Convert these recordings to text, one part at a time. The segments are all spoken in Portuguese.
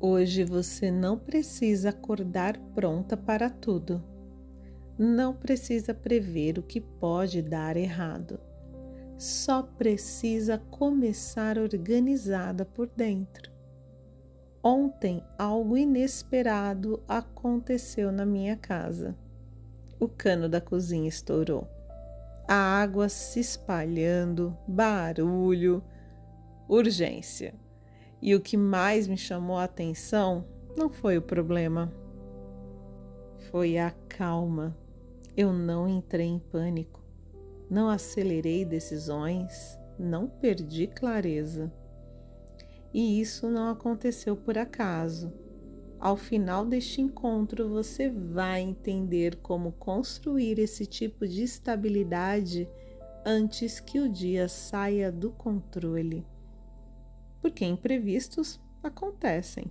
Hoje você não precisa acordar pronta para tudo. Não precisa prever o que pode dar errado. Só precisa começar organizada por dentro. Ontem, algo inesperado aconteceu na minha casa. O cano da cozinha estourou. A água se espalhando, barulho, urgência. E o que mais me chamou a atenção não foi o problema, foi a calma. Eu não entrei em pânico, não acelerei decisões, não perdi clareza. E isso não aconteceu por acaso. Ao final deste encontro, você vai entender como construir esse tipo de estabilidade antes que o dia saia do controle. Porque imprevistos acontecem.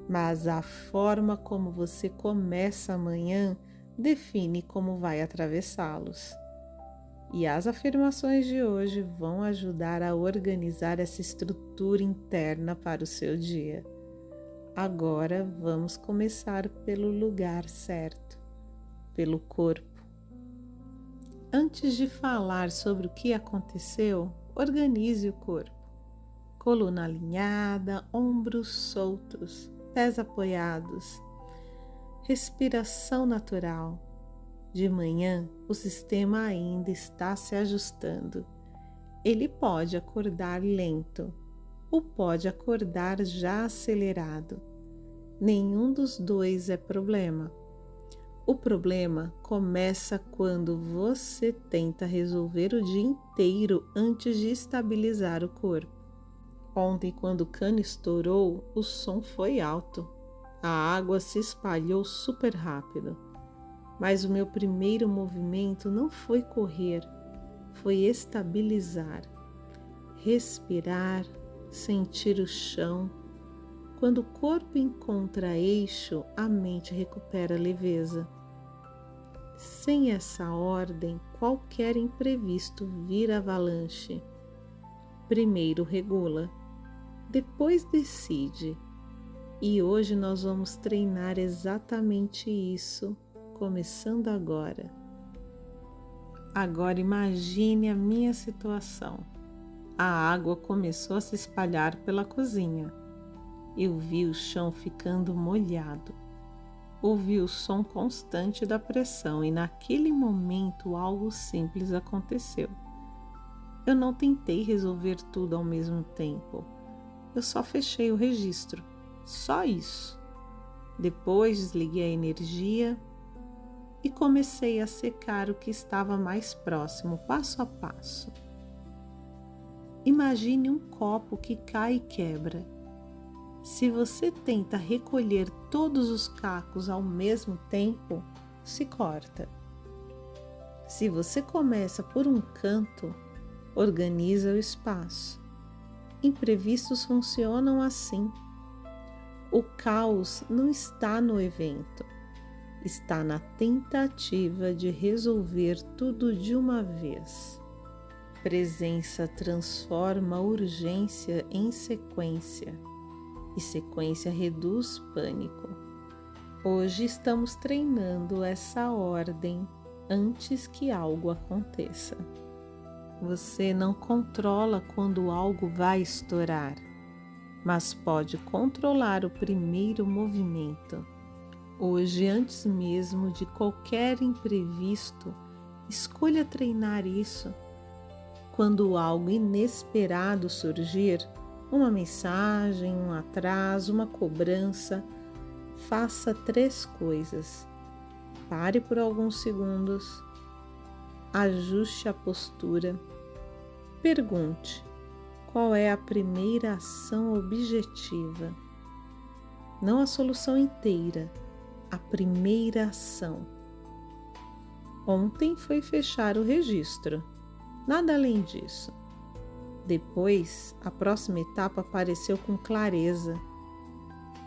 Mas a forma como você começa amanhã define como vai atravessá-los. E as afirmações de hoje vão ajudar a organizar essa estrutura interna para o seu dia. Agora vamos começar pelo lugar certo, pelo corpo. Antes de falar sobre o que aconteceu, organize o corpo. Coluna alinhada, ombros soltos, pés apoiados. Respiração natural. De manhã, o sistema ainda está se ajustando. Ele pode acordar lento ou pode acordar já acelerado. Nenhum dos dois é problema. O problema começa quando você tenta resolver o dia inteiro antes de estabilizar o corpo. Ontem, quando o cano estourou, o som foi alto. A água se espalhou super rápido. Mas o meu primeiro movimento não foi correr, foi estabilizar. Respirar, sentir o chão. Quando o corpo encontra eixo, a mente recupera leveza. Sem essa ordem, qualquer imprevisto vira avalanche. Primeiro regula, depois decide. E hoje nós vamos treinar exatamente isso, começando agora. Agora imagine a minha situação. A água começou a se espalhar pela cozinha. Eu vi o chão ficando molhado. Ouvi o som constante da pressão e naquele momento algo simples aconteceu. Eu não tentei resolver tudo ao mesmo tempo. Eu só fechei o registro. Só isso. Depois desliguei a energia e comecei a secar o que estava mais próximo, passo a passo. Imagine um copo que cai e quebra. Se você tenta recolher todos os cacos ao mesmo tempo, se corta. Se você começa por um canto, organiza o espaço. Imprevistos funcionam assim. O caos não está no evento, está na tentativa de resolver tudo de uma vez. Presença transforma urgência em sequência, e sequência reduz pânico. Hoje estamos treinando essa ordem antes que algo aconteça. Você não controla quando algo vai estourar, mas pode controlar o primeiro movimento. Hoje, antes mesmo de qualquer imprevisto, escolha treinar isso. Quando algo inesperado surgir, uma mensagem, um atraso, uma cobrança, faça 3 coisas. Pare por alguns segundos, ajuste a postura, pergunte: qual é a primeira ação objetiva? Não a solução inteira, a primeira ação. Ontem foi fechar o registro, nada além disso. Depois, a próxima etapa apareceu com clareza.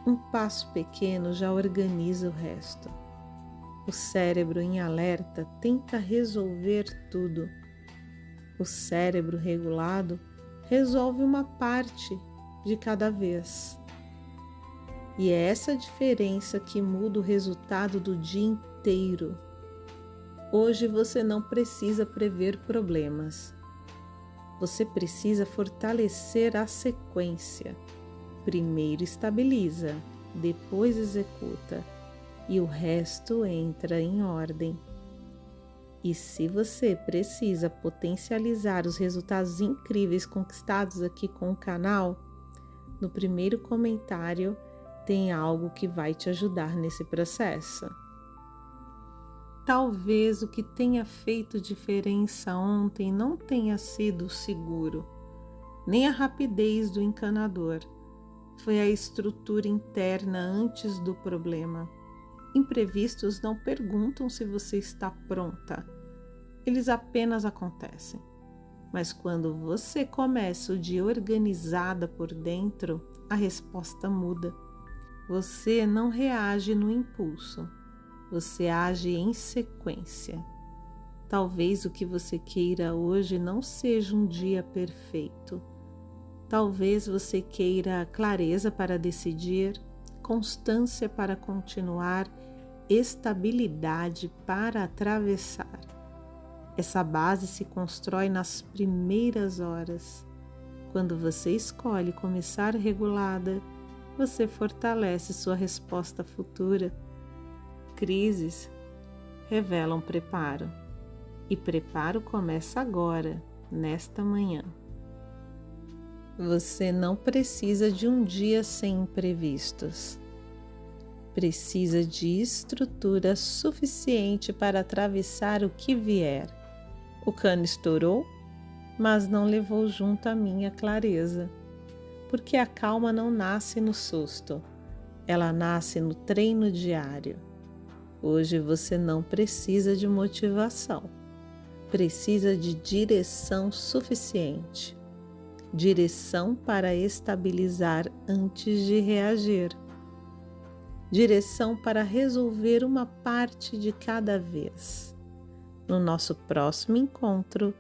Um passo pequeno já organiza o resto. O cérebro em alerta tenta resolver tudo. O cérebro regulado resolve uma parte de cada vez. E é essa diferença que muda o resultado do dia inteiro. Hoje você não precisa prever problemas. Você precisa fortalecer a sequência. Primeiro estabiliza, depois executa e o resto entra em ordem. E se você precisa potencializar os resultados incríveis conquistados aqui com o canal, no primeiro comentário tem algo que vai te ajudar nesse processo. Talvez o que tenha feito diferença ontem não tenha sido o seguro, nem a rapidez do encanador. Foi a estrutura interna antes do problema. Imprevistos não perguntam se você está pronta. Eles apenas acontecem. Mas quando você começa o dia organizada por dentro, a resposta muda. Você não reage no impulso. Você age em sequência. Talvez o que você queira hoje não seja um dia perfeito. Talvez você queira clareza para decidir, constância para continuar, estabilidade para atravessar. Essa base se constrói nas primeiras horas. Quando você escolhe começar regulada, você fortalece sua resposta futura. Crises revelam preparo, e preparo começa agora, nesta manhã. Você não precisa de um dia sem imprevistos. Precisa de estrutura suficiente para atravessar o que vier. O cano estourou, mas não levou junto a minha clareza, porque a calma não nasce no susto, ela nasce no treino diário. Hoje você não precisa de motivação, precisa de direção suficiente. Direção para estabilizar antes de reagir. Direção para resolver uma parte de cada vez. No nosso próximo encontro,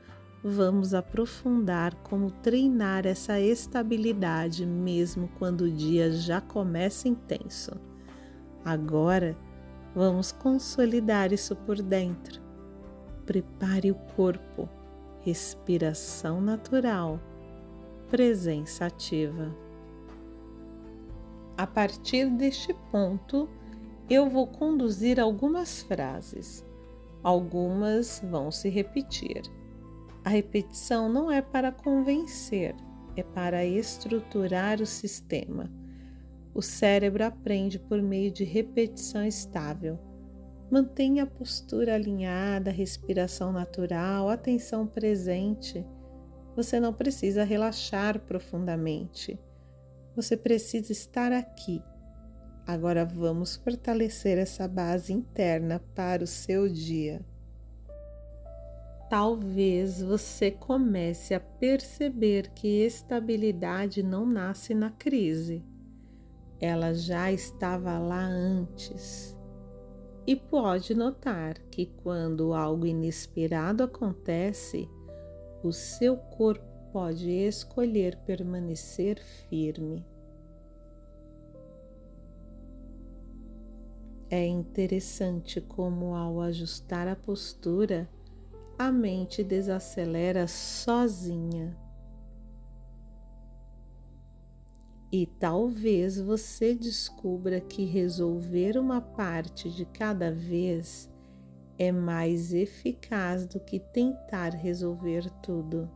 vamos aprofundar como treinar essa estabilidade mesmo quando o dia já começa intenso. Agora, vamos consolidar isso por dentro. Prepare o corpo, respiração natural, presença ativa. A partir deste ponto, eu vou conduzir algumas frases. Algumas vão se repetir. A repetição não é para convencer, é para estruturar o sistema. O cérebro aprende por meio de repetição estável. Mantenha a postura alinhada, respiração natural, atenção presente. Você não precisa relaxar profundamente. Você precisa estar aqui. Agora vamos fortalecer essa base interna para o seu dia. Talvez você comece a perceber que estabilidade não nasce na crise. Ela já estava lá antes. E pode notar que quando algo inesperado acontece, o seu corpo pode escolher permanecer firme. É interessante como, ao ajustar a postura, a mente desacelera sozinha. E talvez você descubra que resolver uma parte de cada vez é mais eficaz do que tentar resolver tudo.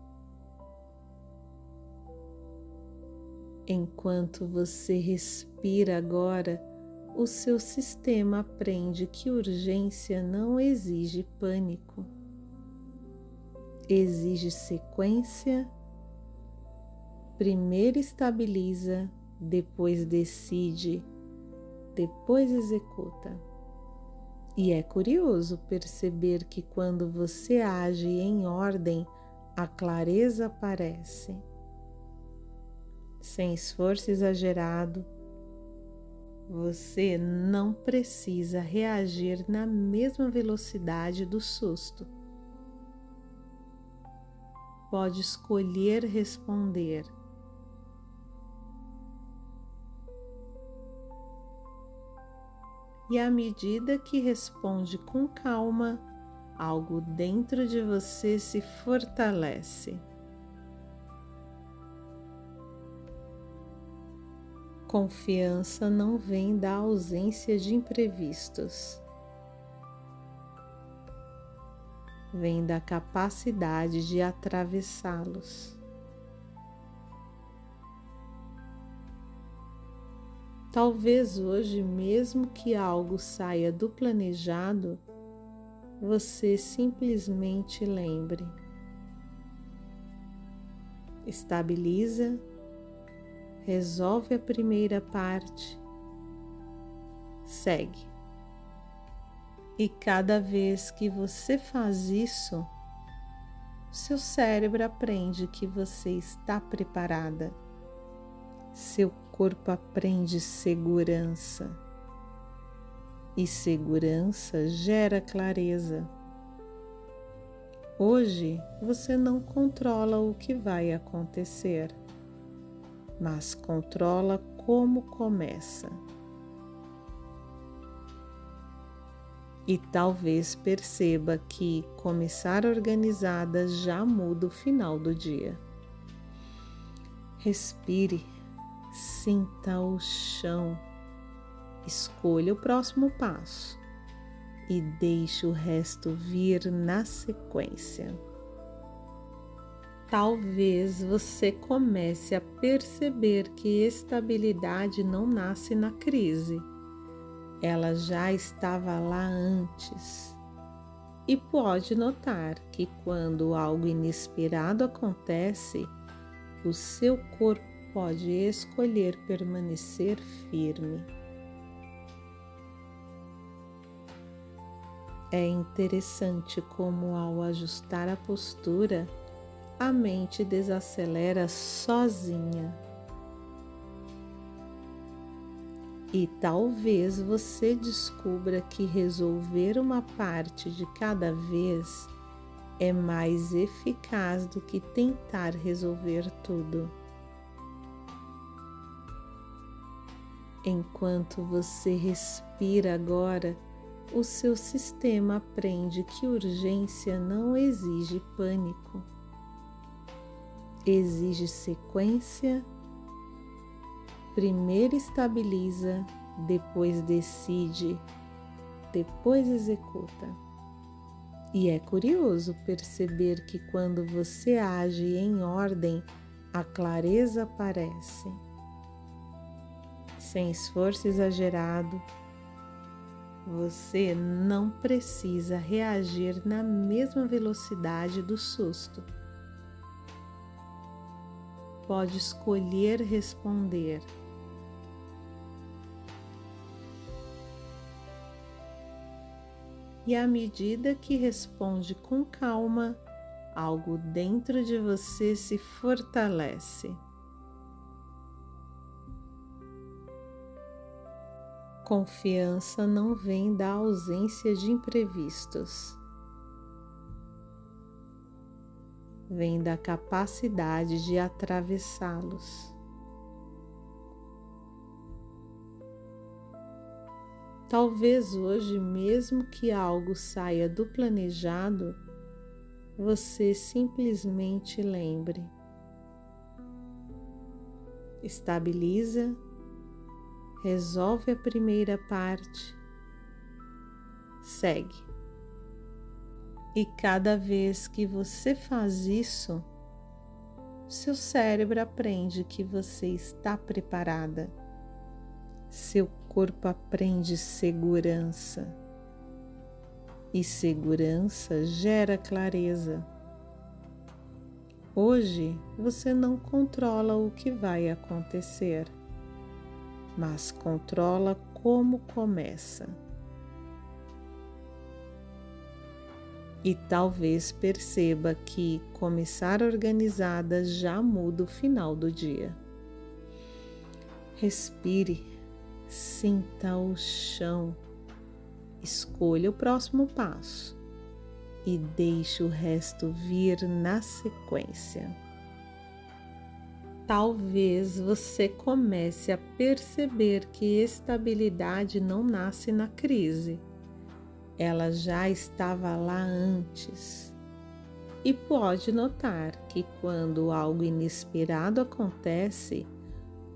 Enquanto você respira agora, o seu sistema aprende que urgência não exige pânico. Exige sequência. Primeiro estabiliza, depois decide, depois executa. E é curioso perceber que quando você age em ordem, a clareza aparece. Sem esforço exagerado, você não precisa reagir na mesma velocidade do susto. Pode escolher responder. E à medida que responde com calma, algo dentro de você se fortalece. Confiança não vem da ausência de imprevistos. Vem da capacidade de atravessá-los. Talvez hoje, mesmo que algo saia do planejado, você simplesmente lembre. Estabiliza, resolve a primeira parte, segue. E cada vez que você faz isso, seu cérebro aprende que você está preparada. Seu corpo aprende segurança. E segurança gera clareza. Hoje você não controla o que vai acontecer, mas controla como começa. E talvez perceba que começar organizada já muda o final do dia. Respire, sinta o chão, escolha o próximo passo e deixe o resto vir na sequência. Talvez você comece a perceber que estabilidade não nasce na crise. Ela já estava lá antes. E pode notar que quando algo inesperado acontece, o seu corpo pode escolher permanecer firme. É interessante como, ao ajustar a postura, a mente desacelera sozinha. E talvez você descubra que resolver uma parte de cada vez é mais eficaz do que tentar resolver tudo. Enquanto você respira agora, o seu sistema aprende que urgência não exige pânico. Exige sequência. Primeiro estabiliza, depois decide, depois executa. E é curioso perceber que quando você age em ordem, a clareza aparece. Sem esforço exagerado, você não precisa reagir na mesma velocidade do susto. Pode escolher responder. E à medida que responde com calma, algo dentro de você se fortalece. Confiança não vem da ausência de imprevistos. Vem da capacidade de atravessá-los. Talvez hoje, mesmo que algo saia do planejado, você simplesmente lembre. Estabiliza, resolve a primeira parte, segue. E cada vez que você faz isso, seu cérebro aprende que você está preparada. Seu corpo aprende segurança. E segurança gera clareza. Hoje você não controla o que vai acontecer, mas controla como começa. E talvez perceba que começar organizada já muda o final do dia. Respire, sinta o chão, escolha o próximo passo e deixe o resto vir na sequência. Talvez você comece a perceber que estabilidade não nasce na crise. Ela já estava lá antes. E pode notar que quando algo inesperado acontece,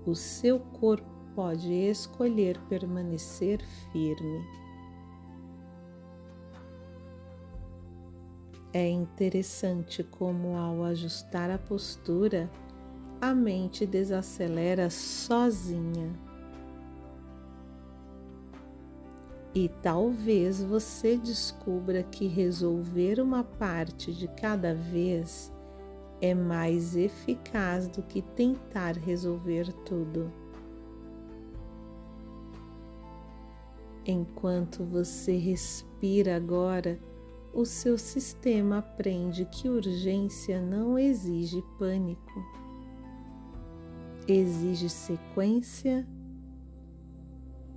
o seu corpo pode escolher permanecer firme. É interessante como, ao ajustar a postura, a mente desacelera sozinha. E talvez você descubra que resolver uma parte de cada vez é mais eficaz do que tentar resolver tudo. Enquanto você respira agora, o seu sistema aprende que urgência não exige pânico. Exige sequência.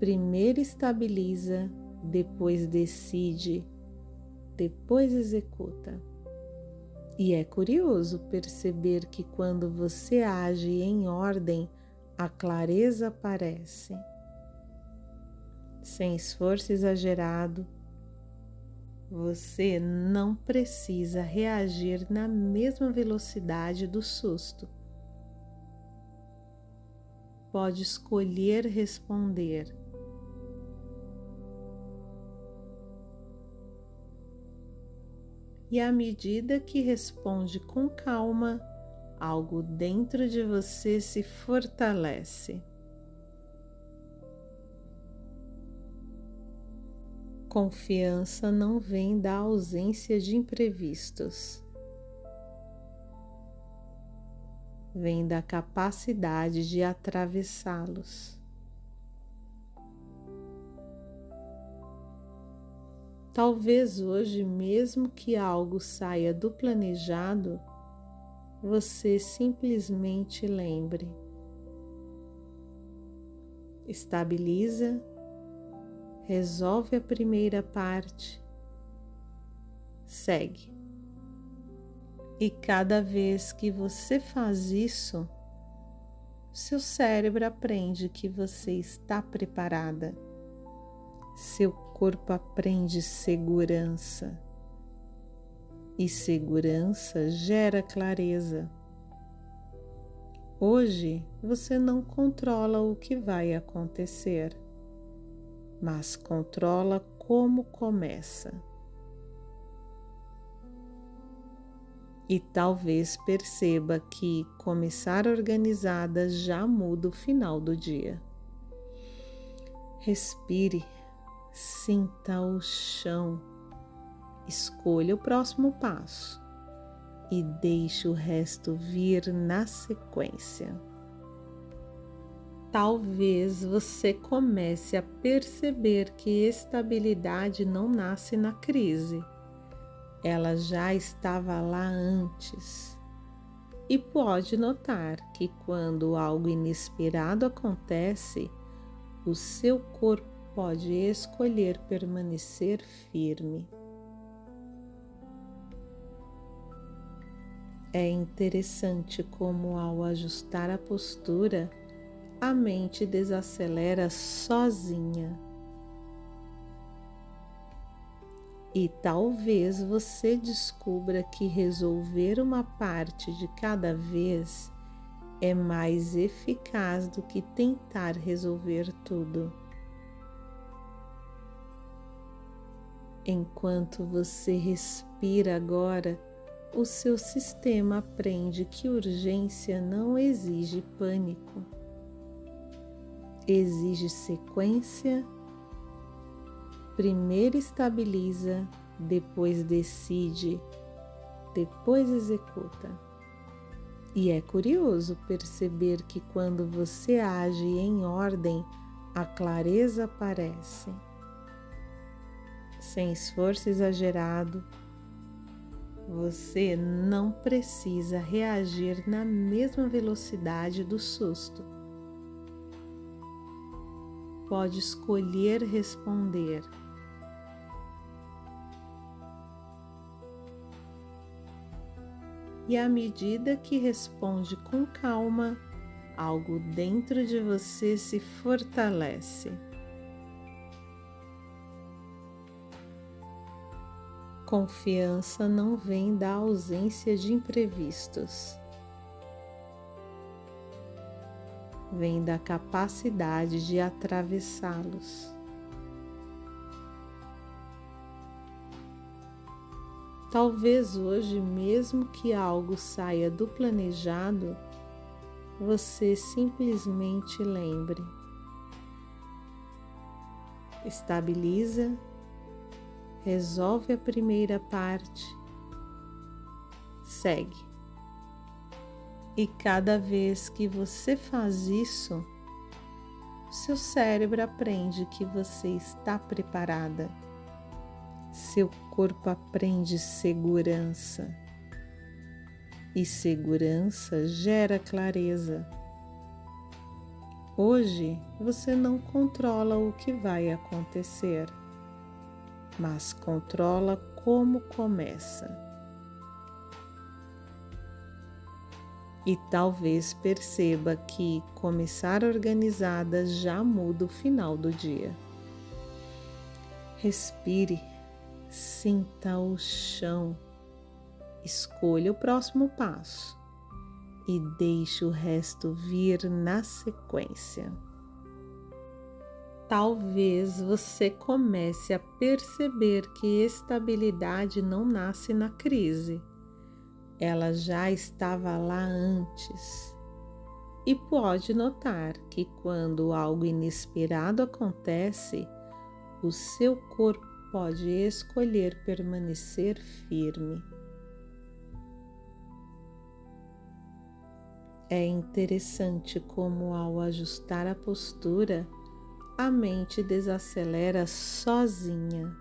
Primeiro estabiliza, depois decide, depois executa. E é curioso perceber que quando você age em ordem, a clareza aparece. Sem esforço exagerado, você não precisa reagir na mesma velocidade do susto. Pode escolher responder. E à medida que responde com calma, algo dentro de você se fortalece. Confiança não vem da ausência de imprevistos. Vem da capacidade de atravessá-los. Talvez hoje, mesmo que algo saia do planejado, você simplesmente lembre. Estabiliza, resolve a primeira parte, segue. E cada vez que você faz isso, seu cérebro aprende que você está preparada. Seu corpo aprende segurança. E segurança gera clareza. Hoje você não controla o que vai acontecer, mas controla como começa. E talvez perceba que começar organizada já muda o final do dia. Respire, sinta o chão, escolha o próximo passo e deixe o resto vir na sequência. Talvez você comece a perceber que estabilidade não nasce na crise. Ela já estava lá antes. E pode notar que quando algo inesperado acontece, o seu corpo pode escolher permanecer firme. É interessante como, ao ajustar a postura, a mente desacelera sozinha. E talvez você descubra que resolver uma parte de cada vez é mais eficaz do que tentar resolver tudo. Enquanto você respira agora, o seu sistema aprende que urgência não exige pânico. Exige sequência. Primeiro estabiliza, depois decide, depois executa. E é curioso perceber que quando você age em ordem, a clareza aparece. Sem esforço exagerado, você não precisa reagir na mesma velocidade do susto. Pode escolher responder. E à medida que responde com calma, algo dentro de você se fortalece. Confiança não vem da ausência de imprevistos. Vem da capacidade de atravessá-los. Talvez hoje, mesmo que algo saia do planejado, você simplesmente lembre. Estabiliza, resolve a primeira parte, segue. E cada vez que você faz isso, seu cérebro aprende que você está preparada. Seu corpo aprende segurança. E segurança gera clareza. Hoje você não controla o que vai acontecer, mas controla como começa. E talvez perceba que começar organizada já muda o final do dia. Respire, sinta o chão, escolha o próximo passo e deixe o resto vir na sequência. Talvez você comece a perceber que estabilidade não nasce na crise. Ela já estava lá antes. E pode notar que quando algo inesperado acontece, o seu corpo pode escolher permanecer firme. É interessante como, ao ajustar a postura, a mente desacelera sozinha.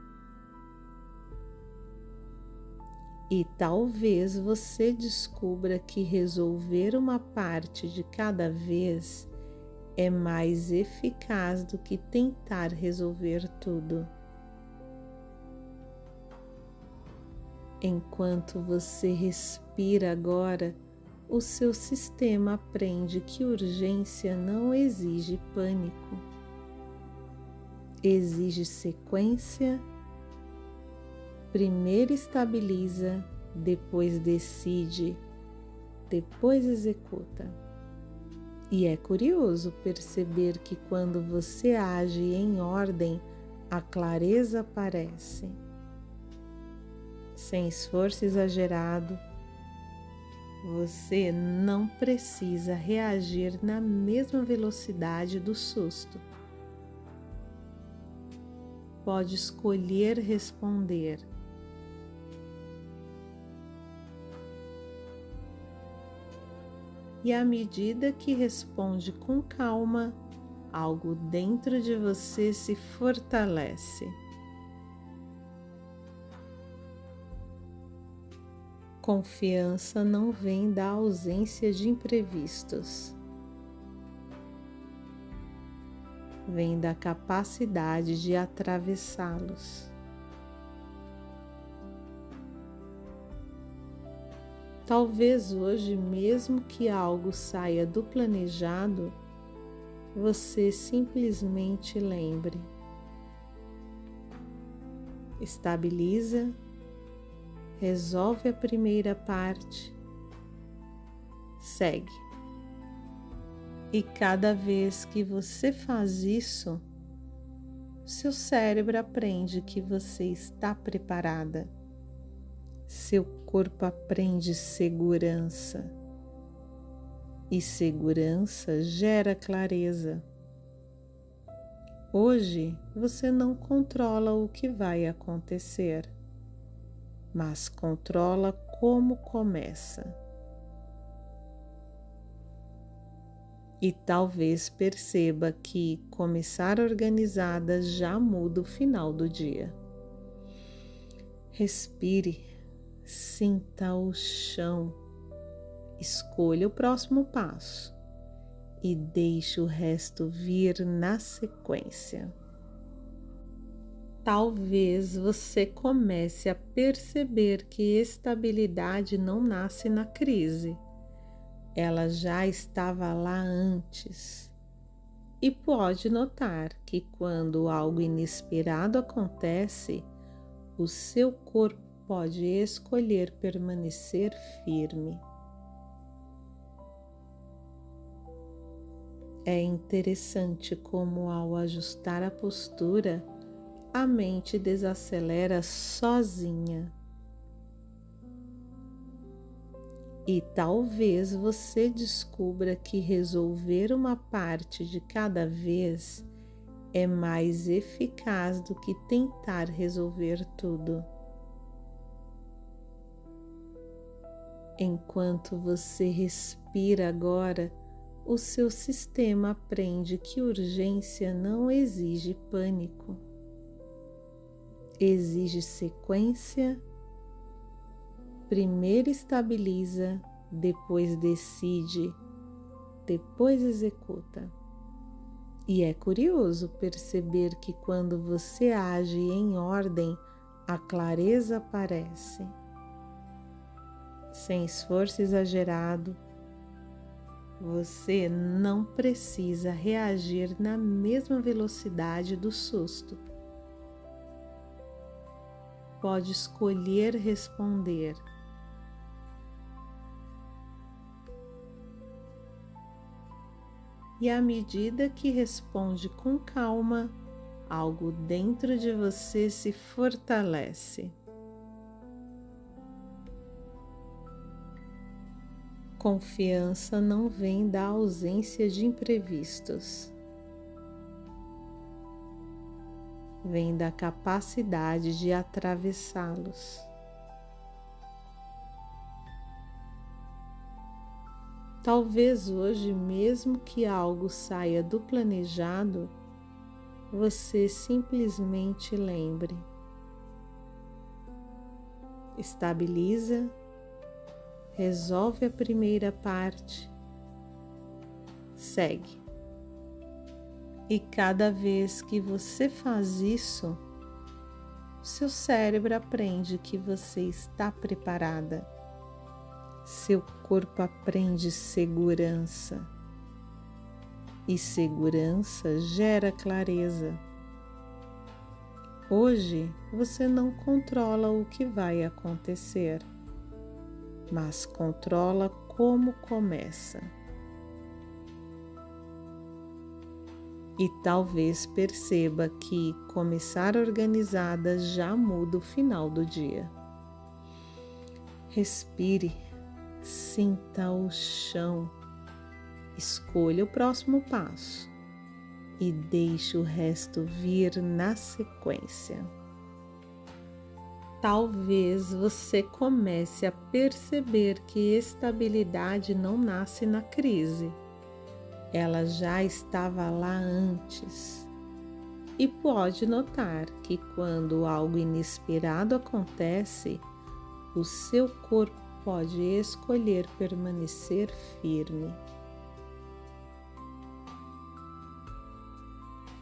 E talvez você descubra que resolver uma parte de cada vez é mais eficaz do que tentar resolver tudo. Enquanto você respira agora, o seu sistema aprende que urgência não exige pânico. Exige sequência. Primeiro estabiliza, depois decide, depois executa. E é curioso perceber que quando você age em ordem, a clareza aparece. Sem esforço exagerado, você não precisa reagir na mesma velocidade do susto. Pode escolher responder. E à medida que responde com calma, algo dentro de você se fortalece. Confiança não vem da ausência de imprevistos. Vem da capacidade de atravessá-los. Talvez hoje, mesmo que algo saia do planejado, você simplesmente lembre. Estabiliza, resolve a primeira parte, segue. E cada vez que você faz isso, seu cérebro aprende que você está preparada. Seu corpo aprende segurança. E segurança gera clareza. Hoje você não controla o que vai acontecer, mas controla como começa. E talvez perceba que começar organizada já muda o final do dia. Respire, sinta o chão, escolha o próximo passo e deixe o resto vir na sequência. Talvez você comece a perceber que estabilidade não nasce na crise. ela já estava lá antes. E pode notar que quando algo inesperado acontece, o seu corpo pode escolher permanecer firme. É interessante como, ao ajustar a postura, a mente desacelera sozinha. E talvez você descubra que resolver uma parte de cada vez é mais eficaz do que tentar resolver tudo. Enquanto você respira agora, o seu sistema aprende que urgência não exige pânico. Exige sequência. Primeiro estabiliza, depois decide, depois executa. E é curioso perceber que quando você age em ordem, a clareza aparece. Sem esforço exagerado, você não precisa reagir na mesma velocidade do susto. Pode escolher responder. E à medida que responde com calma, algo dentro de você se fortalece. Confiança não vem da ausência de imprevistos. Vem da capacidade de atravessá-los. Talvez hoje, mesmo que algo saia do planejado, você simplesmente lembre. Estabiliza, resolve a primeira parte, segue. E cada vez que você faz isso, seu cérebro aprende que você está preparada. Seu corpo aprende segurança. E segurança gera clareza. Hoje você não controla o que vai acontecer, mas controla como começa. E talvez perceba que começar organizada já muda o final do dia. Respire, sinta o chão, escolha o próximo passo e deixe o resto vir na sequência. Talvez você comece a perceber que estabilidade não nasce na crise. Ela já estava lá antes. E pode notar que quando algo inesperado acontece, o seu corpo pode escolher permanecer firme.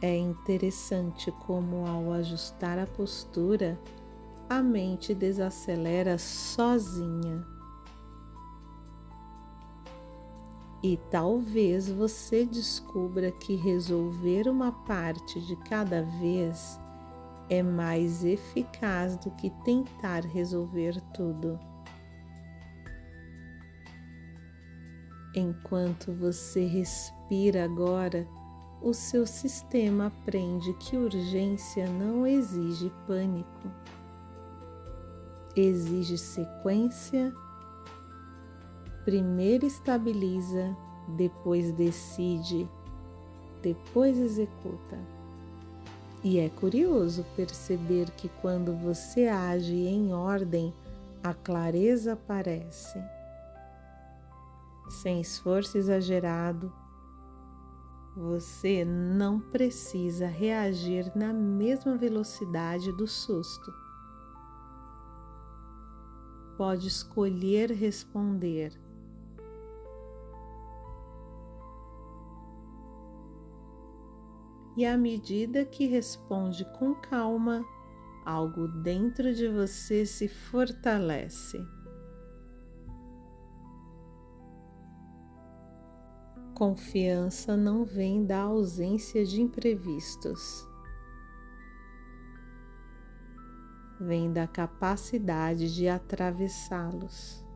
É interessante como, ao ajustar a postura, a mente desacelera sozinha. E talvez você descubra que resolver uma parte de cada vez é mais eficaz do que tentar resolver tudo. Enquanto você respira agora, o seu sistema aprende que urgência não exige pânico. Exige sequência. Primeiro estabiliza, depois decide, depois executa. E é curioso perceber que quando você age em ordem, a clareza aparece. Sem esforço exagerado, você não precisa reagir na mesma velocidade do susto. Pode escolher responder. E à medida que responde com calma, algo dentro de você se fortalece. Confiança não vem da ausência de imprevistos, vem da capacidade de atravessá-los.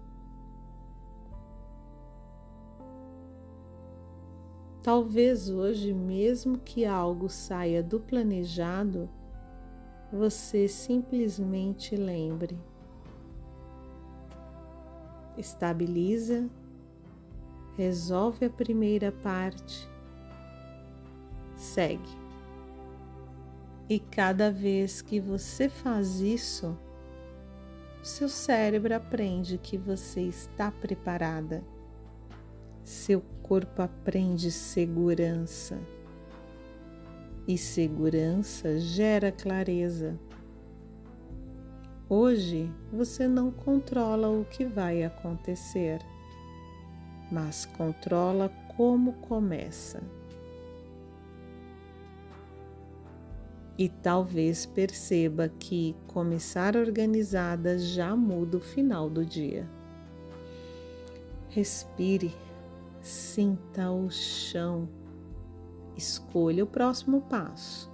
Talvez hoje, mesmo que algo saia do planejado, você simplesmente lembre. Estabiliza, resolve a primeira parte, segue. E cada vez que você faz isso, seu cérebro aprende que você está preparada. Seu corpo aprende segurança. E segurança gera clareza. Hoje você não controla o que vai acontecer, mas controla como começa. E talvez perceba que começar organizada já muda o final do dia. Respire, sinta o chão, escolha o próximo passo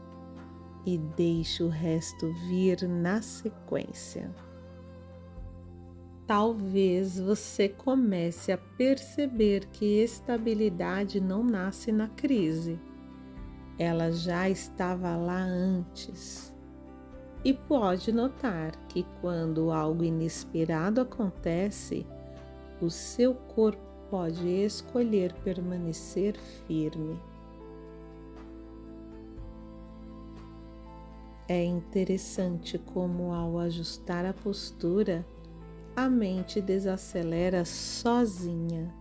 e deixe o resto vir na sequência. Talvez você comece a perceber que estabilidade não nasce na crise. Ela já estava lá antes. E pode notar que quando algo inesperado acontece, o seu corpo pode escolher permanecer firme. É interessante como, ao ajustar a postura, a mente desacelera sozinha.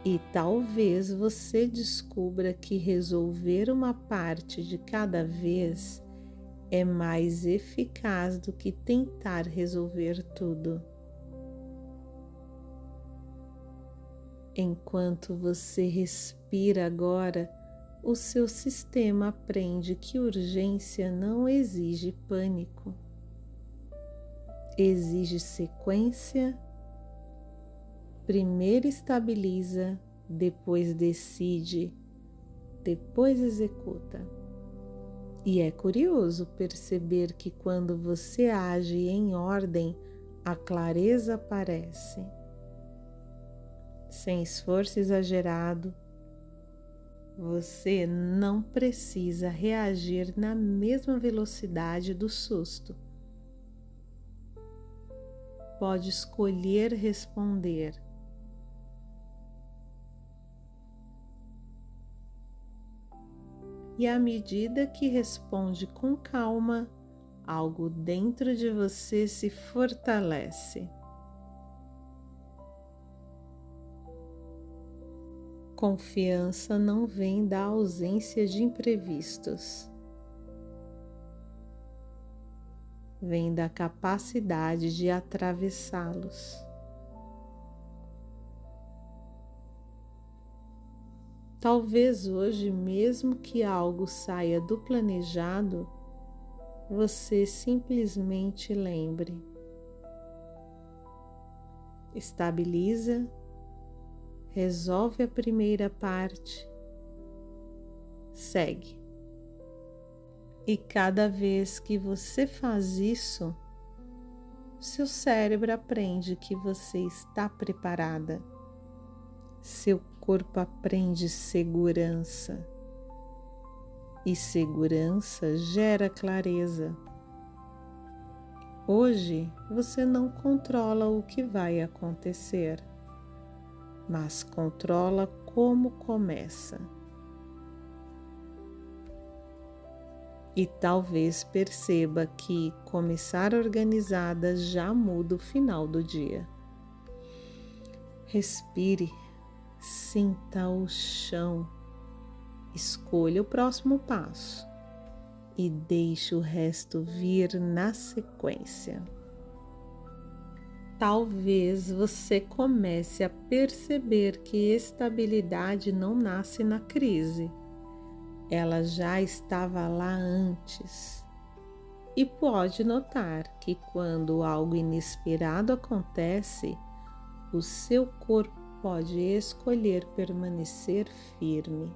E talvez você descubra que resolver uma parte de cada vez é mais eficaz do que tentar resolver tudo. Enquanto você respira agora, o seu sistema aprende que urgência não exige pânico. Exige sequência. Primeiro estabiliza, depois decide, depois executa. E é curioso perceber que quando você age em ordem, a clareza aparece. Sem esforço exagerado, você não precisa reagir na mesma velocidade do susto. Pode escolher responder. E à medida que responde com calma, algo dentro de você se fortalece. Confiança não vem da ausência de imprevistos, vem da capacidade de atravessá-los. Talvez hoje, mesmo que algo saia do planejado, você simplesmente lembre. Estabiliza, resolve a primeira parte, segue. E cada vez que você faz isso, seu cérebro aprende que você está preparada. Seu corpo aprende segurança. E segurança gera clareza. Hoje você não controla o que vai acontecer, mas controla como começa. E talvez perceba que começar organizada já muda o final do dia. Respire, sinta o chão, escolha o próximo passo e deixe o resto vir na sequência. Talvez você comece a perceber que estabilidade não nasce na crise. Ela já estava lá antes. E pode notar que quando algo inesperado acontece, o seu corpo pode escolher permanecer firme.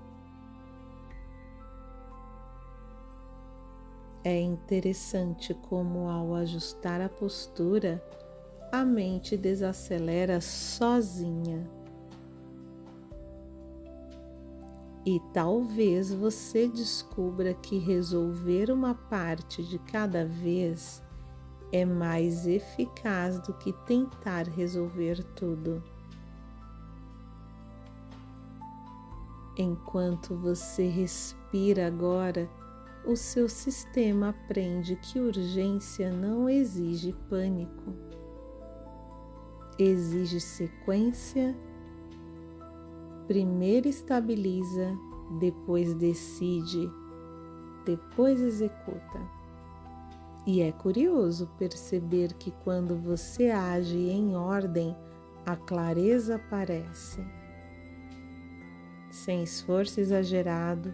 É interessante como, ao ajustar a postura, a mente desacelera sozinha. E talvez você descubra que resolver uma parte de cada vez é mais eficaz do que tentar resolver tudo. Enquanto você respira agora, o seu sistema aprende que urgência não exige pânico. Exige sequência. Primeiro estabiliza, depois decide, depois executa. E é curioso perceber que quando você age em ordem, a clareza aparece. Sem esforço exagerado,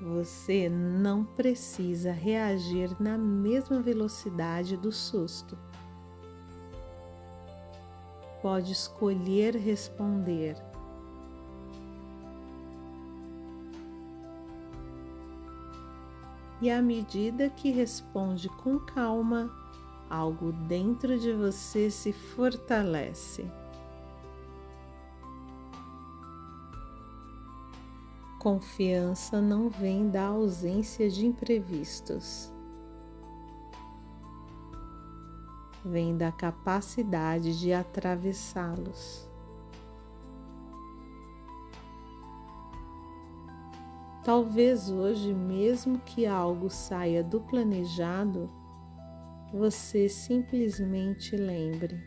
você não precisa reagir na mesma velocidade do susto. Pode escolher responder. E à medida que responde com calma, algo dentro de você se fortalece. Confiança não vem da ausência de imprevistos. Vem da capacidade de atravessá-los. Talvez hoje, mesmo que algo saia do planejado, você simplesmente lembre.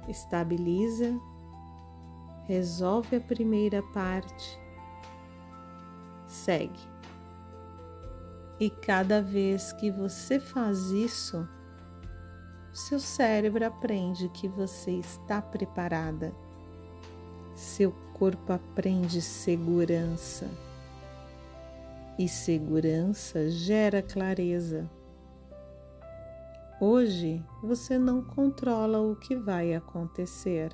Estabiliza, resolve a primeira parte, segue. E cada vez que você faz isso, seu cérebro aprende que você está preparada. Seu corpo aprende segurança. E segurança gera clareza. Hoje você não controla o que vai acontecer,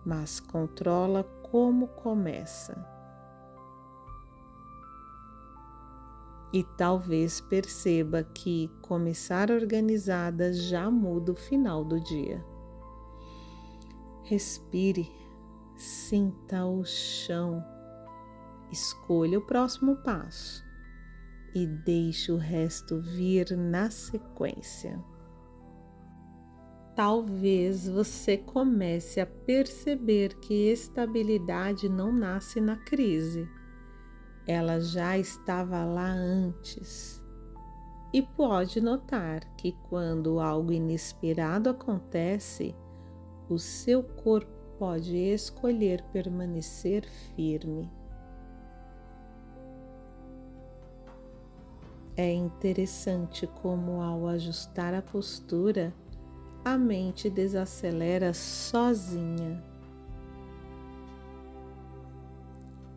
mas controla como começa. E talvez perceba que começar organizada já muda o final do dia. Respire, sinta o chão, escolha o próximo passo e deixe o resto vir na sequência. Talvez você comece a perceber que estabilidade não nasce na crise. Ela já estava lá antes. E pode notar que quando algo inesperado acontece, o seu corpo pode escolher permanecer firme. É interessante como, ao ajustar a postura, a mente desacelera sozinha.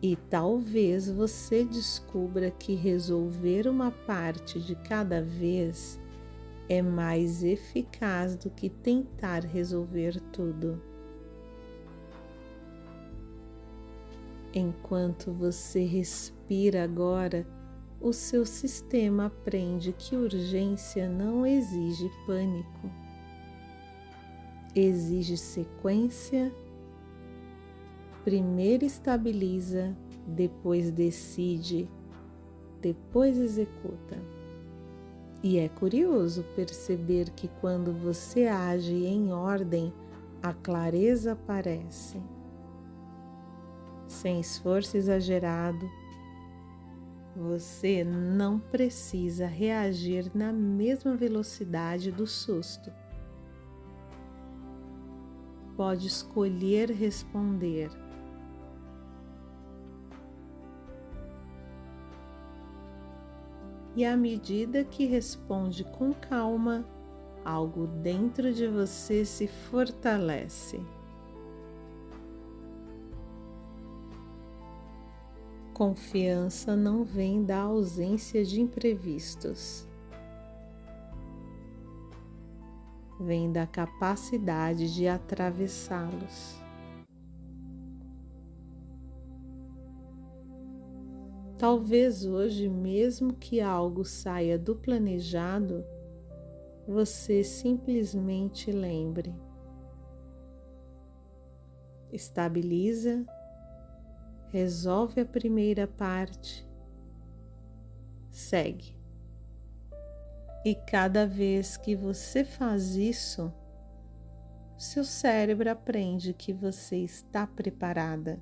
E talvez você descubra que resolver uma parte de cada vez é mais eficaz do que tentar resolver tudo. Enquanto você respira agora, o seu sistema aprende que urgência não exige pânico. Exige sequência. Primeiro estabiliza, depois decide, depois executa. E é curioso perceber que quando você age em ordem, a clareza aparece. Sem esforço exagerado, você não precisa reagir na mesma velocidade do susto. Pode escolher responder. E à medida que responde com calma, algo dentro de você se fortalece. Confiança não vem da ausência de imprevistos. vem da capacidade de atravessá-los. Talvez hoje, mesmo que algo saia do planejado, você simplesmente lembre. Estabiliza, resolve a primeira parte, segue. E cada vez que você faz isso, seu cérebro aprende que você está preparada.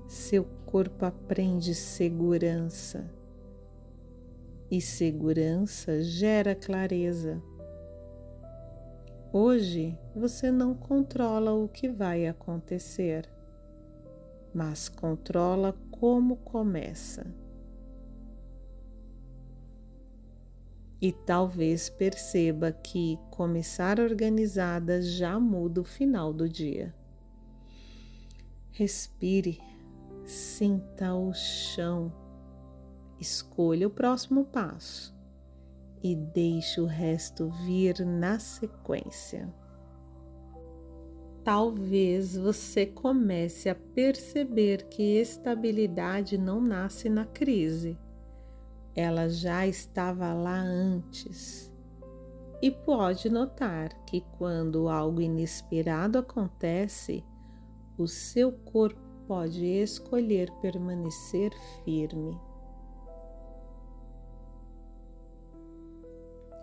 Seu corpo aprende segurança. E segurança gera clareza. Hoje você não controla o que vai acontecer, mas controla como começa. E talvez perceba que começar organizada já muda o final do dia. Respire, sinta o chão, escolha o próximo passo e deixe o resto vir na sequência. Talvez você comece a perceber que estabilidade não nasce na crise. Ela já estava lá antes. E pode notar que quando algo inesperado acontece, o seu corpo pode escolher permanecer firme.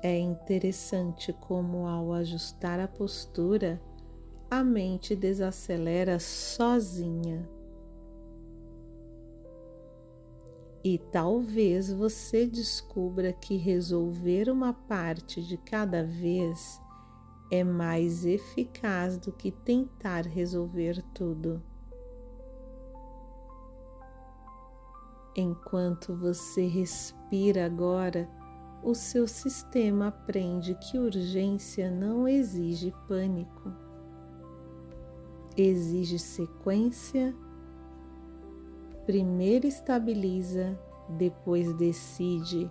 É interessante como, ao ajustar a postura, a mente desacelera sozinha. E talvez você descubra que resolver uma parte de cada vez é mais eficaz do que tentar resolver tudo. Enquanto você respira agora, o seu sistema aprende que urgência não exige pânico. Exige sequência. Primeiro estabiliza, depois decide,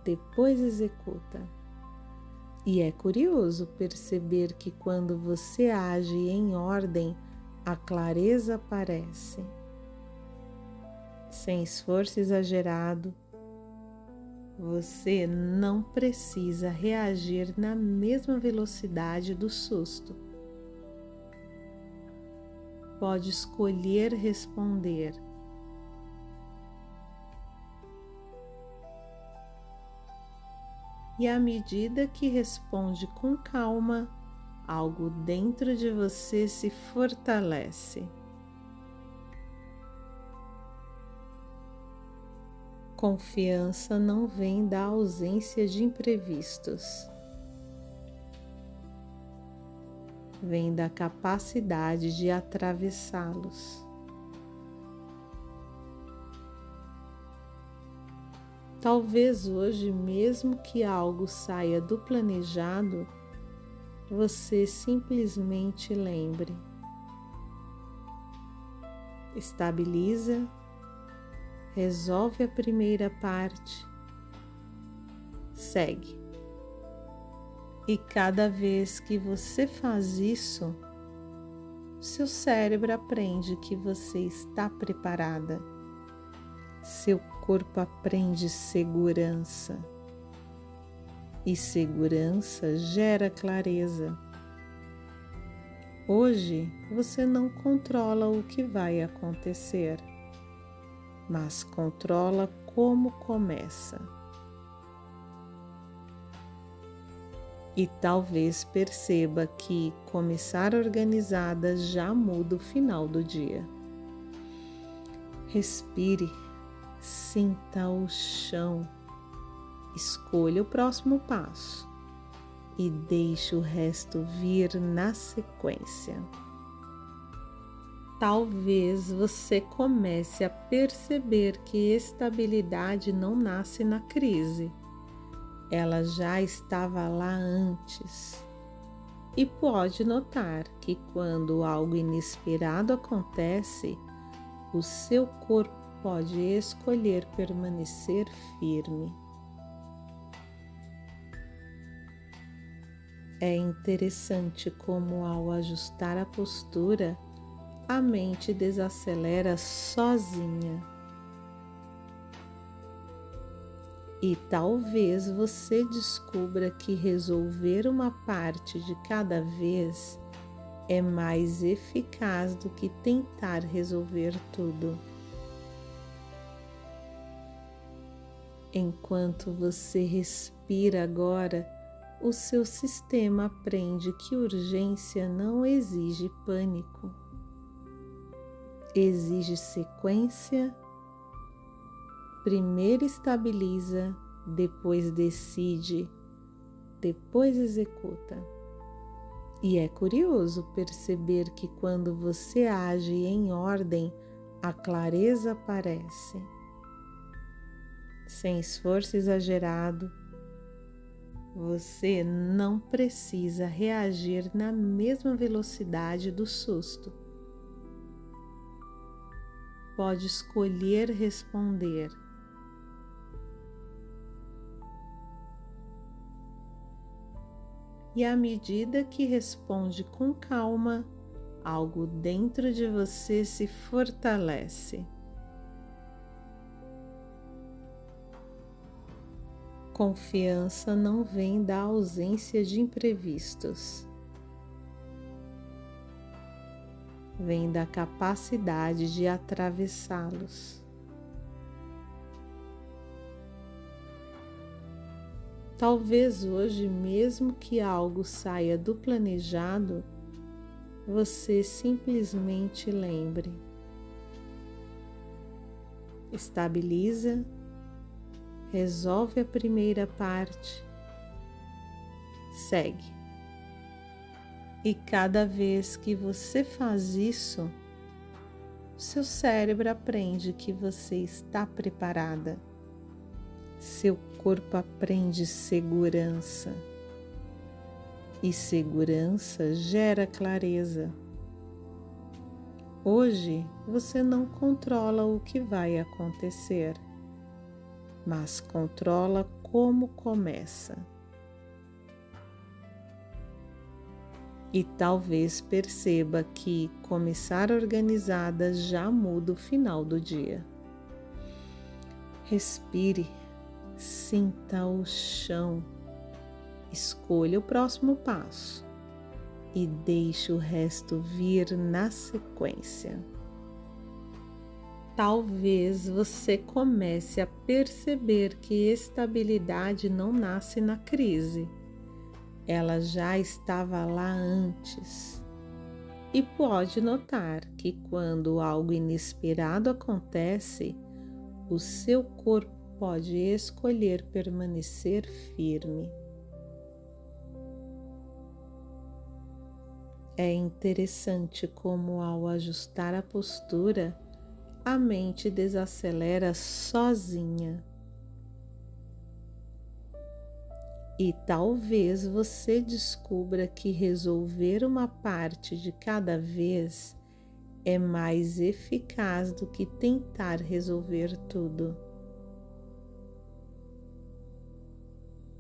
depois executa. E é curioso perceber que quando você age em ordem, a clareza aparece. Sem esforço exagerado, você não precisa reagir na mesma velocidade do susto. Pode escolher responder. E à medida que responde com calma, algo dentro de você se fortalece. Confiança não vem da ausência de imprevistos. Vem da capacidade de atravessá-los. Talvez hoje, mesmo que algo saia do planejado, você simplesmente lembre. Estabiliza, resolve a primeira parte, segue. E cada vez que você faz isso, seu cérebro aprende que você está preparada. Seu corpo aprende segurança. E segurança gera clareza. Hoje você não controla o que vai acontecer, mas controla como começa. E talvez perceba que começar organizada já muda o final do dia. Respire, sinta o chão, escolha o próximo passo e deixe o resto vir na sequência. Talvez você comece a perceber que estabilidade não nasce na crise. Ela já estava lá antes. E pode notar que quando algo inesperado acontece, o seu corpo pode escolher permanecer firme. É interessante como, ao ajustar a postura, a mente desacelera sozinha. E talvez você descubra que resolver uma parte de cada vez é mais eficaz do que tentar resolver tudo. Enquanto você respira agora, o seu sistema aprende que urgência não exige pânico. Exige sequência. Primeiro estabiliza, depois decide, depois executa. E é curioso perceber que quando você age em ordem, a clareza aparece. Sem esforço exagerado, você não precisa reagir na mesma velocidade do susto. Pode escolher responder. E à medida que responde com calma, algo dentro de você se fortalece. Confiança não vem da ausência de imprevistos. Vem da capacidade de atravessá-los. Talvez hoje, mesmo que algo saia do planejado, você simplesmente lembre. Estabiliza, resolve a primeira parte, segue. E cada vez que você faz isso, seu cérebro aprende que você está preparada. Seu corpo aprende segurança. E segurança gera clareza. Hoje você não controla o que vai acontecer, mas controla como começa. E talvez perceba que começar organizada já muda o final do dia. Respire, sinta o chão, escolha o próximo passo e deixe o resto vir na sequência. Talvez você comece a perceber que estabilidade não nasce na crise. Ela já estava lá antes. E pode notar que quando algo inesperado acontece, o seu corpo pode escolher permanecer firme. É interessante como, ao ajustar a postura, a mente desacelera sozinha. E talvez você descubra que resolver uma parte de cada vez é mais eficaz do que tentar resolver tudo.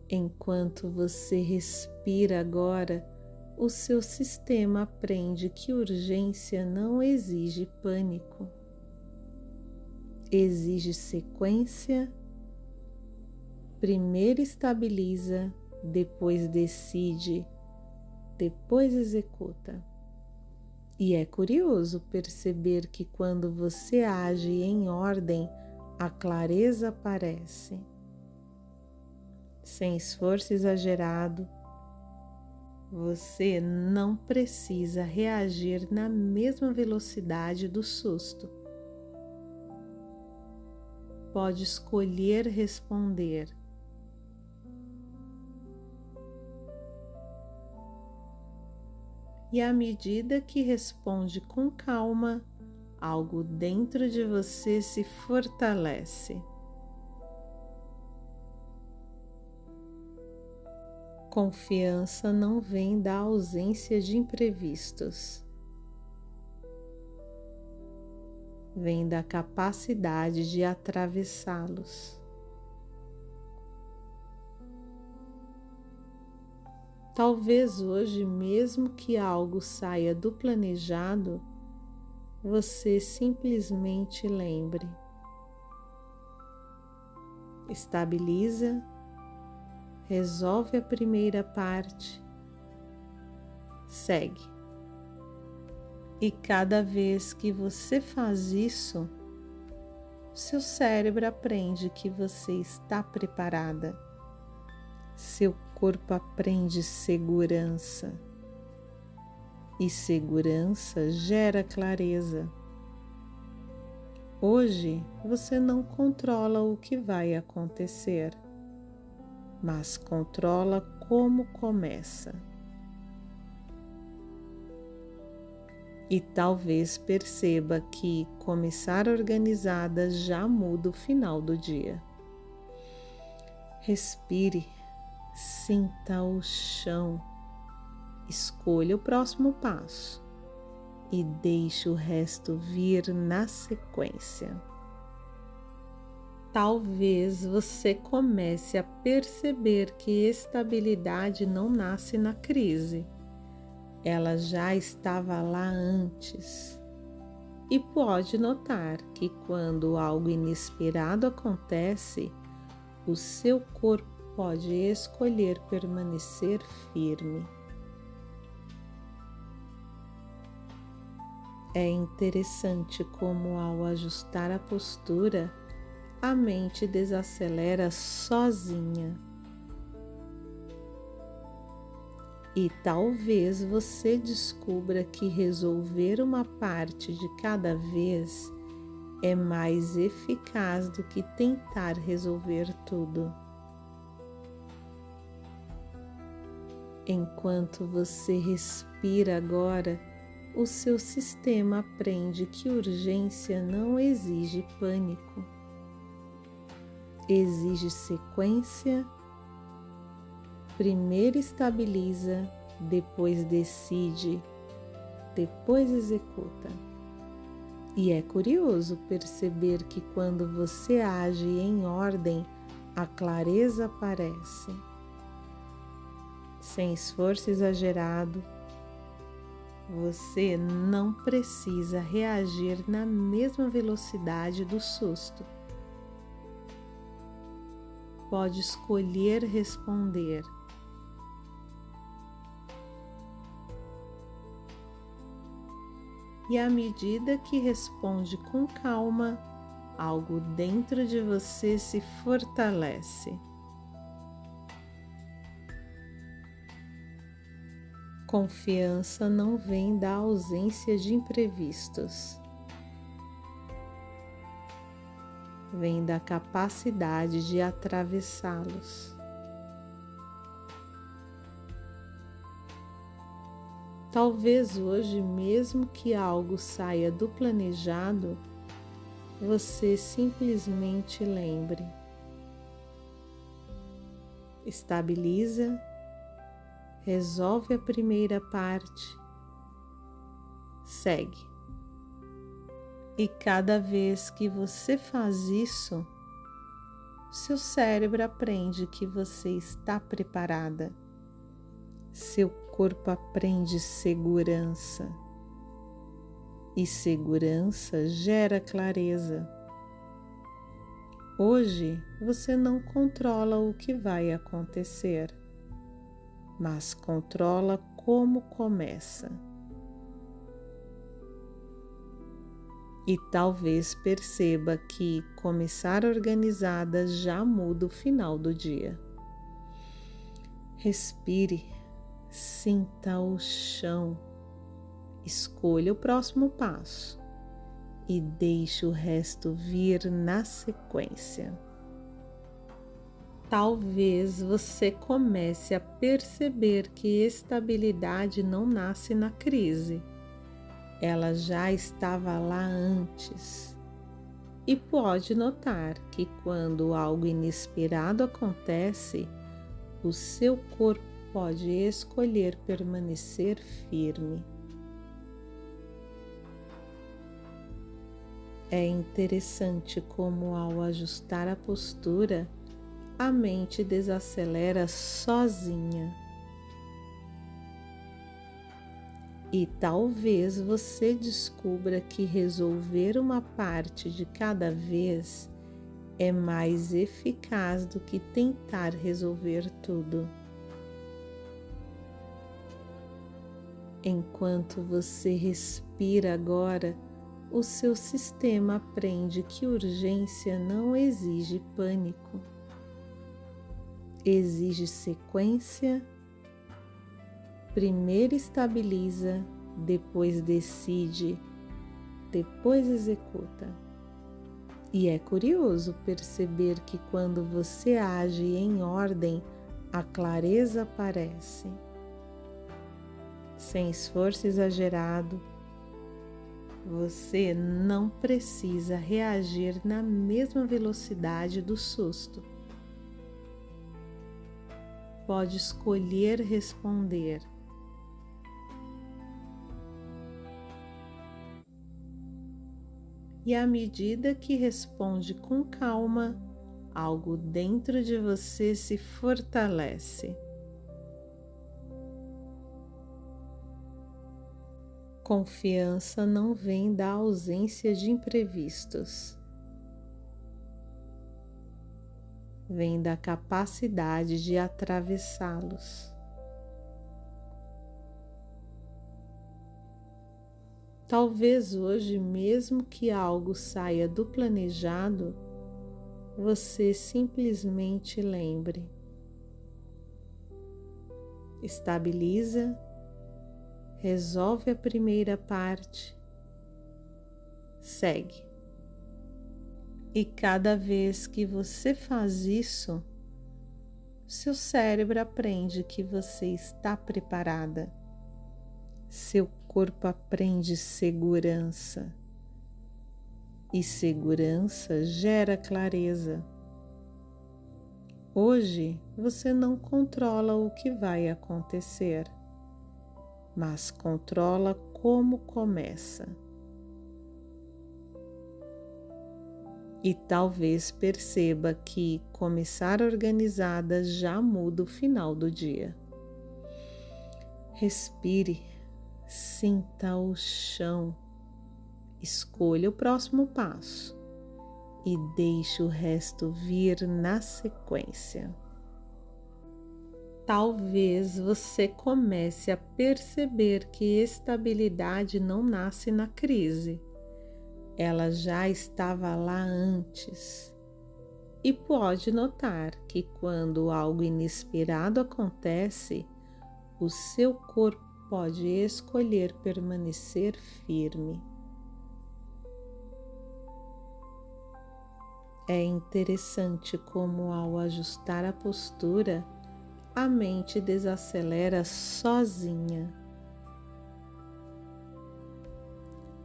Enquanto você respira agora, o seu sistema aprende que urgência não exige pânico. Exige sequência. Primeiro estabiliza, depois decide, depois executa. E é curioso perceber que quando você age em ordem, a clareza aparece. Sem esforço exagerado, você não precisa reagir na mesma velocidade do susto. Pode escolher responder. E à medida que responde com calma, algo dentro de você se fortalece. Confiança não vem da ausência de imprevistos. Vem da capacidade de atravessá-los. Talvez hoje, mesmo que algo saia do planejado, você simplesmente lembre. Estabiliza, resolve a primeira parte, segue. E cada vez que você faz isso, seu cérebro aprende que você está preparada. Seu corpo aprende segurança. E segurança gera clareza. Hoje você não controla o que vai acontecer, mas controla como começa. E talvez perceba que começar organizada já muda o final do dia. Respire, sinta o chão, escolha o próximo passo e deixe o resto vir na sequência. Talvez você comece a perceber que estabilidade não nasce na crise. Ela já estava lá antes. E pode notar que quando algo inesperado acontece, o seu corpo pode escolher permanecer firme. É interessante como, ao ajustar a postura, a mente desacelera sozinha. E talvez você descubra que resolver uma parte de cada vez é mais eficaz do que tentar resolver tudo. Enquanto você respira agora, o seu sistema aprende que urgência não exige pânico. Exige sequência. Primeiro estabiliza, depois decide, depois executa. E é curioso perceber que quando você age em ordem, a clareza aparece. Sem esforço exagerado, você não precisa reagir na mesma velocidade do susto. Pode escolher responder. E à medida que responde com calma, algo dentro de você se fortalece. Confiança não vem da ausência de imprevistos. Vem da capacidade de atravessá-los. Talvez hoje, mesmo que algo saia do planejado, você simplesmente lembre. Estabiliza, resolve a primeira parte, segue. E cada vez que você faz isso, seu cérebro aprende que você está preparada. Seu corpo aprende segurança. E segurança gera clareza. Hoje você não controla o que vai acontecer, mas controla como começa. E talvez perceba que começar organizada já muda o final do dia. Respire, sinta o chão, escolha o próximo passo e deixe o resto vir na sequência. Talvez você comece a perceber que estabilidade não nasce na crise. Ela já estava lá antes. E pode notar que quando algo inesperado acontece, o seu corpo pode escolher permanecer firme. É interessante como, ao ajustar a postura, a mente desacelera sozinha. E talvez você descubra que resolver uma parte de cada vez é mais eficaz do que tentar resolver tudo. Enquanto você respira agora, o seu sistema aprende que urgência não exige pânico. Exige sequência. Primeiro estabiliza, depois decide, depois executa. E é curioso perceber que quando você age em ordem, a clareza aparece. Sem esforço exagerado, você não precisa reagir na mesma velocidade do susto. Pode escolher responder. E à medida que responde com calma, algo dentro de você se fortalece. Confiança não vem da ausência de imprevistos. Vem da capacidade de atravessá-los. Talvez hoje, mesmo que algo saia do planejado, você simplesmente lembre. Estabiliza, resolve a primeira parte, segue. E cada vez que você faz isso, seu cérebro aprende que você está preparada. Seu corpo aprende segurança. E segurança gera clareza. Hoje você não controla o que vai acontecer, mas controla como começa. E talvez perceba que começar organizada já muda o final do dia. Respire, sinta o chão, escolha o próximo passo e deixe o resto vir na sequência. Talvez você comece a perceber que estabilidade não nasce na crise. Ela já estava lá antes. E pode notar que quando algo inesperado acontece, o seu corpo pode escolher permanecer firme. É interessante como, ao ajustar a postura, a mente desacelera sozinha.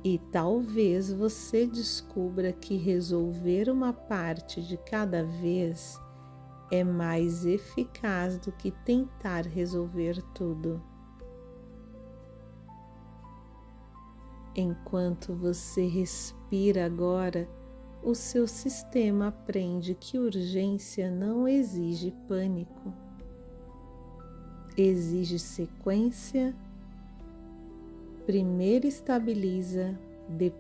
E talvez você descubra que resolver uma parte de cada vez é mais eficaz do que tentar resolver tudo. Enquanto você respira agora, o seu sistema aprende que urgência não exige pânico. Exige sequência. Primeiro estabiliza, depois